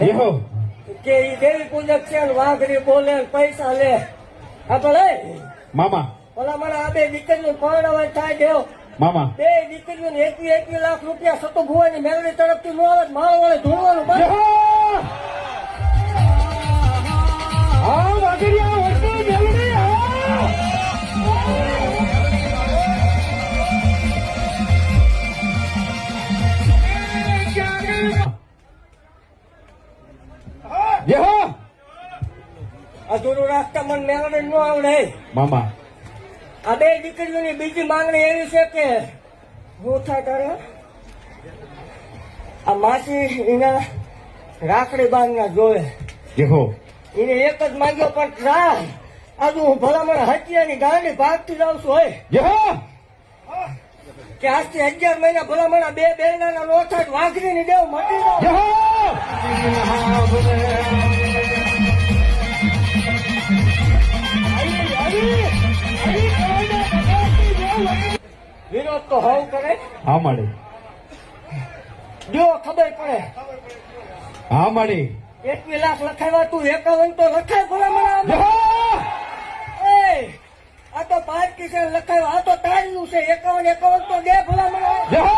એહો કે ઈ દેવી પૂજક છે ને વાઘરી બોલે ને પૈસા લે. આપણે મામા ઓલા મને આ બે દીકરીઓ પરણાવવા થાય દેવ. મામા બે દીકરીઓને 21 લાખ રૂપિયા સતો ભુવાની મેળવી તરફથી નો આવે માળ વાળે ધોળવાનું બંધ. એહો આ વાઘરિયા વસ્તુ મેલડી જેહો અધૂરું રાખતા મને મેળવે ન આવડે. મામા આ બે દીકરીઓની બીજી માંગણી એવી છે કે હું થાય તારે આ માસી એના રાખડી બાંધના જોવે. જેહો એને એક જ માંગ્યો પણ ટ્રાય આજુ હું ભલામણ હત્યાની ગાંડી ભાગતી જાઉં છું. હોય જેહો કે આજથી 11 મહિના ભલામણ બે બેના નો થાય વાઘરીની દેવ મટી જાવ. જેહો વિરોધ તો હોવ કરે હા માડી જો ખબર પડે. હા માડી 21 લાખ લખાવ્યા તું 51 તો લખાય ભલામણ. જેહો એ આ તો 5 કિશન લખાવ્યા આ તો તાળ્યું છે 51 તો દે ભલામણ. જેહો